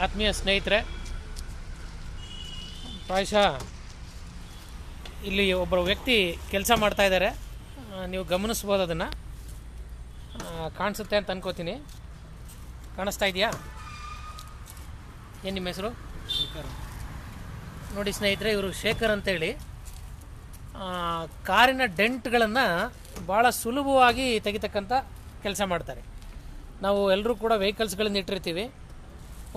ಆತ್ಮೀಯ ಸ್ನೇಹಿತರೆ, ಪ್ರಾಯಶಃ ಇಲ್ಲಿ ಒಬ್ಬರು ವ್ಯಕ್ತಿ ಕೆಲಸ ಮಾಡ್ತಾ ಇದ್ದಾರೆ. ನೀವು ಗಮನಿಸ್ಬೋದು, ಅದನ್ನು ಕಾಣಿಸುತ್ತೆ ಅಂತ ಅನ್ಕೋತೀನಿ. ಕಾಣಿಸ್ತಾ ಇದೆಯಾ? ಏನು ನಿಮ್ಮ ಹೆಸರು? ಶೇಖರ್. ನೋಡಿ ಸ್ನೇಹಿತರೆ, ಇವರು ಶೇಖರ್ ಅಂತೇಳಿ ಕಾರಿನ ಡೆಂಟ್ಗಳನ್ನು ಭಾಳ ಸುಲಭವಾಗಿ ತೆಗಿತಕ್ಕಂಥ ಕೆಲಸ ಮಾಡ್ತಾರೆ. ನಾವು ಎಲ್ಲರೂ ಕೂಡ ವೆಹಿಕಲ್ಸ್ಗಳನ್ನು ಇಟ್ಟಿರ್ತೀವಿ.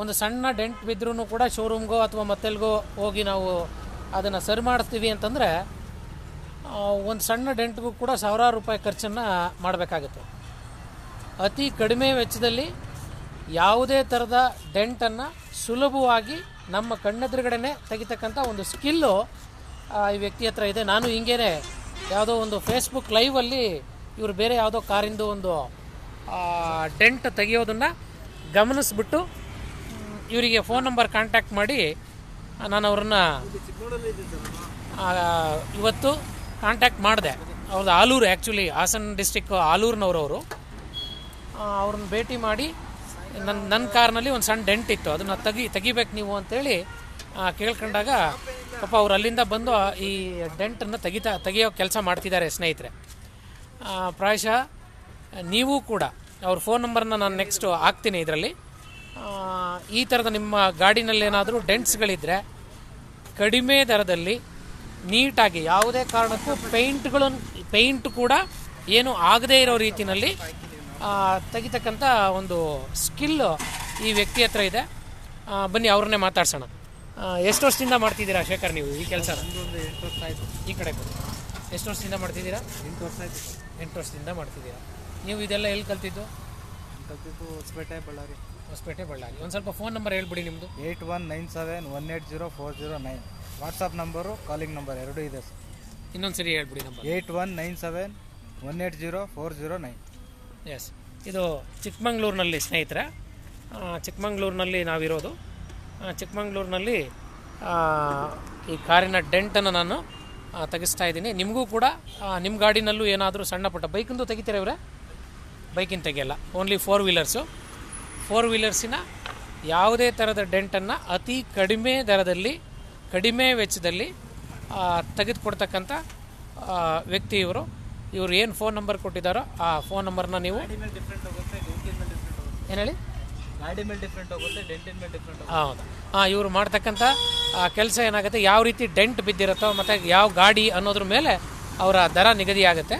ಒಂದು ಸಣ್ಣ ಡೆಂಟ್ ಬಿದ್ದರೂ ಕೂಡ ಶೋರೂಮ್ಗೋ ಅಥವಾ ಮತ್ತೆಲ್ಗೋ ಹೋಗಿ ನಾವು ಅದನ್ನು ಸರಿ ಮಾಡಿಸ್ತೀವಿ ಅಂತಂದರೆ ಒಂದು ಸಣ್ಣ ಡೆಂಟ್ಗೂ ಕೂಡ ಸಾವಿರಾರು ರೂಪಾಯಿ ಖರ್ಚನ್ನು ಮಾಡಬೇಕಾಗುತ್ತೆ. ಅತಿ ಕಡಿಮೆ ವೆಚ್ಚದಲ್ಲಿ ಯಾವುದೇ ಥರದ ಡೆಂಟನ್ನು ಸುಲಭವಾಗಿ ನಮ್ಮ ಕಣ್ಣೆದುರುಗಡೆನೇ ತೆಗಿತಕ್ಕಂಥ ಒಂದು ಸ್ಕಿಲ್ಲು ಈ ವ್ಯಕ್ತಿ ಹತ್ರ ಇದೆ. ನಾನು ಹಿಂಗೇನೆ ಯಾವುದೋ ಒಂದು ಫೇಸ್ಬುಕ್ ಲೈವಲ್ಲಿ ಇವರು ಬೇರೆ ಯಾವುದೋ ಕಾರಿಂದು ಒಂದು ಡೆಂಟ್ ತೆಗಿಯೋದನ್ನು ಗಮನಿಸ್ಬಿಟ್ಟು ಇವರಿಗೆ ಫೋನ್ ನಂಬರ್ ಕಾಂಟ್ಯಾಕ್ಟ್ ಮಾಡಿ ನಾನು ಅವ್ರನ್ನ ಇವತ್ತು ಕಾಂಟ್ಯಾಕ್ಟ್ ಮಾಡಿದೆ. ಅವ್ರದ್ದು ಆಲೂರು, ಆ್ಯಕ್ಚುಲಿ ಹಾಸನ ಡಿಸ್ಟಿಕ್ ಆಲೂರಿನವರು. ಅವ್ರನ್ನ ಭೇಟಿ ಮಾಡಿ ನನ್ನ ಕಾರ್ನಲ್ಲಿ ಒಂದು ಸಣ್ಣ ಡೆಂಟ್ ಇತ್ತು, ಅದನ್ನು ತೆಗಿಬೇಕು ನೀವು ಅಂತೇಳಿ ಕೇಳ್ಕೊಂಡಾಗ ಪಾಪ ಅವ್ರು ಅಲ್ಲಿಂದ ಬಂದು ಈ ಡೆಂಟನ್ನು ತೆಗಿಯೋ ಕೆಲಸ ಮಾಡ್ತಿದ್ದಾರೆ ಸ್ನೇಹಿತರೆ. ಪ್ರಾಯಶಃ ನೀವು ಕೂಡ ಅವ್ರ ಫೋನ್ ನಂಬರ್ನ ನಾನು ನೆಕ್ಸ್ಟು ಹಾಕ್ತೀನಿ ಇದರಲ್ಲಿ. ಈ ಥರದ ನಿಮ್ಮ ಗಾಡಿನಲ್ಲೇನಾದರೂ ಡೆಂಟ್ಸ್ಗಳಿದ್ದರೆ ಕಡಿಮೆ ದರದಲ್ಲಿ ನೀಟಾಗಿ ಯಾವುದೇ ಕಾರಣಕ್ಕೂ ಪೇಂಟ್ ಕೂಡ ಏನು ಆಗದೇ ಇರೋ ರೀತಿಯಲ್ಲಿ ತೆಗಿತಕ್ಕಂಥ ಒಂದು ಸ್ಕಿಲ್ಲು ಈ ವ್ಯಕ್ತಿ ಹತ್ರ ಇದೆ. ಬನ್ನಿ ಅವ್ರನ್ನೇ ಮಾತಾಡ್ಸೋಣ. ಎಷ್ಟು ವರ್ಷದಿಂದ ಮಾಡ್ತಿದ್ದೀರಾ ಶೇಖರ್ ನೀವು ಈ ಕೆಲಸ? 8 ವರ್ಷ ಆಯಿತು. ಈ ಕಡೆ ಬನ್ನಿ. ಎಷ್ಟು ವರ್ಷದಿಂದ ಮಾಡ್ತಿದ್ದೀರಾ? 8 ವರ್ಷ ಆಯಿತು. 8 ವರ್ಷದಿಂದ ಮಾಡ್ತಿದ್ದೀರಾ. ನೀವು ಇದೆಲ್ಲ ಎಲ್ಲಿ ಕಲ್ತಿದ್ದು? ಹೊಸಪೇಟೆ, ಬಳ್ಳಾರಿ. ಹೊಸಪೇಟೆ, ಬಳ್ಳಾರಿ. ಒಂದು ಸ್ವಲ್ಪ ಫೋನ್ ನಂಬರ್ ಹೇಳ್ಬಿಡಿ ನಿಮ್ಮದು. 8197180409. ವಾಟ್ಸಪ್ ನಂಬರು, ಕಾಲಿಂಗ್ ನಂಬರ್ ಎರಡೂ ಇದೆ ಸರ್. ಇನ್ನೊಂದು ಸರಿ ಹೇಳ್ಬಿಡಿ ನಂಬರ್. 8197180409. ಎಸ್, ಇದು ಚಿಕ್ಕಮಂಗ್ಳೂರಿನಲ್ಲಿ ಸ್ನೇಹಿತರೆ. ಚಿಕ್ಕಮಂಗ್ಳೂರಿನಲ್ಲಿ ನಾವಿರೋದು. ಚಿಕ್ಕಮಂಗ್ಳೂರಿನಲ್ಲಿ ಈ ಕಾರಿನ ಡೆಂಟನ್ನು ನಾನು ತೆಗಿಸ್ತಾ ಇದ್ದೀನಿ. ನಿಮಗೂ ಕೂಡ ನಿಮ್ಮ ಗಾಡಿನಲ್ಲೂ ಏನಾದರೂ ಸಣ್ಣ ಪುಟ್ಟ ಬೈಕಿಂದು ತೆಗಿತೀರ ಇವರೇ? ಬೈಕಿನ ತೆಗಿಯಲ್ಲ, ಓನ್ಲಿ 4 ವೀಲರ್ಸು. 4 ವೀಲರ್ಸಿನ ಯಾವುದೇ ಥರದ ಡೆಂಟನ್ನು ಅತಿ ಕಡಿಮೆ ದರದಲ್ಲಿ, ಕಡಿಮೆ ವೆಚ್ಚದಲ್ಲಿ ತೆಗೆದುಕೊಡ್ತಕ್ಕಂಥ ವ್ಯಕ್ತಿ ಇವರು. ಇವರು ಏನು ಫೋನ್ ನಂಬರ್ ಕೊಟ್ಟಿದ್ದಾರೋ ಆ ಫೋನ್ ನಂಬರ್ನ ನೀವು ಏನು ಹೇಳಿ, ಗಾಡಿ ಮೇಲೆ ಡಿಫ್ರೆಂಟ್ ಹೋಗುತ್ತೆ, ಡೆಂಟಿನ ಮೇಲೆ ಡಿಫ್ರೆಂಟ್. ಹೌದು. ಇವರು ಮಾಡ್ತಕ್ಕಂಥ ಕೆಲಸ ಏನಾಗುತ್ತೆ, ಯಾವ ರೀತಿ ಡೆಂಟ್ ಬಿದ್ದಿರುತ್ತೋ ಮತ್ತು ಯಾವ ಗಾಡಿ ಅನ್ನೋದ್ರ ಮೇಲೆ ಅವರ ದರ ನಿಗದಿ ಆಗುತ್ತೆ.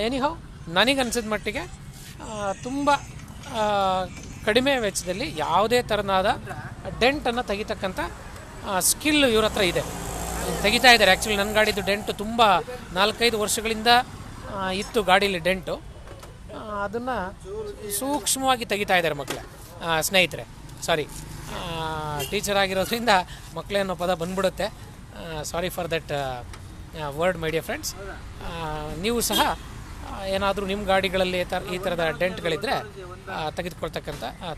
ಎನಿಹೌ, ನನಗನ್ಸಿದ ಮಟ್ಟಿಗೆ ತುಂಬ ಕಡಿಮೆ ವೆಚ್ಚದಲ್ಲಿ ಯಾವುದೇ ಥರನಾದ ಡೆಂಟನ್ನು ತೆಗಿತಕ್ಕಂಥ ಸ್ಕಿಲ್ ಇವ್ರ ಹತ್ರ ಇದೆ. ತೆಗಿತಾ ಇದ್ದಾರೆ. ಆ್ಯಕ್ಚುಲಿ ನನ್ನ ಗಾಡಿದು ಡೆಂಟು ತುಂಬ 4-5 ವರ್ಷಗಳಿಂದ ಇತ್ತು ಗಾಡೀಲಿ ಡೆಂಟು. ಅದನ್ನು ಸೂಕ್ಷ್ಮವಾಗಿ ತೆಗಿತಾ ಇದ್ದಾರೆ ಮಕ್ಕಳೇ, ಸ್ನೇಹಿತರೆ. ಸಾರಿ, ಟೀಚರ್ ಆಗಿರೋದ್ರಿಂದ ಮಕ್ಕಳೇ ಅನ್ನೋ ಪದ ಬಂದ್ಬಿಡುತ್ತೆ. Sorry for that word my dear friends. ನೀವು ಸಹ ಏನಾದರೂ ನಿಮ್ಮ ಗಾಡಿಗಳಲ್ಲಿ ಈ ಥರದ ಡೆಂಟ್ಗಳಿದ್ದರೆ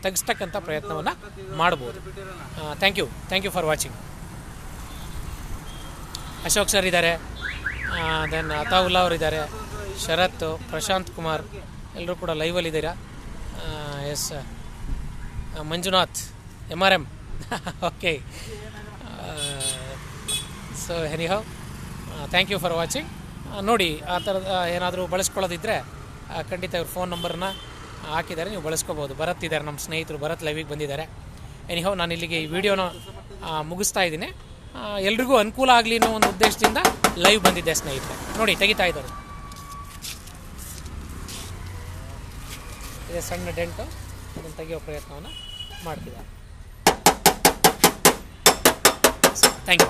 ತೆಗಿಸ್ತಕ್ಕಂಥ ಪ್ರಯತ್ನವನ್ನು ಮಾಡ್ಬೋದು. Thank you for watching. Ashok sir ಇದ್ದಾರೆ, ದೆನ್ ಅತಾವುಲ್ಲಾ ಅವರು ಇದ್ದಾರೆ, ಶರತ್, ಪ್ರಶಾಂತ್ ಕುಮಾರ್ ಎಲ್ಲರೂ ಕೂಡ ಲೈವಲ್ಲಿದ್ದೀರಾ. Yes, Manjunath MRM. Okay, so anyhow, thank you for watching. ನೋಡಿ, ಆ ಥರದ ಏನಾದರೂ ಬಳಸ್ಕೊಳ್ಳೋದಿದ್ದರೆ ಖಂಡಿತ ಇವ್ರ ಫೋನ್ ನಂಬರ್ನ ಹಾಕಿದ್ದಾರೆ, ನೀವು ಬಳಸ್ಕೋಬೋದು. ಭರತ್ ಇದ್ದಾರೆ, ನಮ್ಮ ಸ್ನೇಹಿತರು ಭರತ್ ಲೈವಿಗೆ ಬಂದಿದ್ದಾರೆ. ಎನಿಹೌ, ನಾನು ಇಲ್ಲಿಗೆ ಈ ವಿಡಿಯೋನ ಮುಗಿಸ್ತಾ ಇದ್ದೀನಿ. ಎಲ್ರಿಗೂ ಅನುಕೂಲ ಆಗಲಿ ಅನ್ನೋ ಒಂದು ಉದ್ದೇಶದಿಂದ ಲೈವ್ ಬಂದಿದ್ದೆ ಸ್ನೇಹಿತರೆ. ನೋಡಿ, ತೆಗಿತಾ ಇದ್ದಾರೆ. ಇದೆ ಸಣ್ಣ ಡೆಂಟು, ಅದನ್ನು ತೆಗೆಯೋ ಪ್ರಯತ್ನವನ್ನು ಮಾಡ್ತಿದ್ದಾರೆ. Thank you.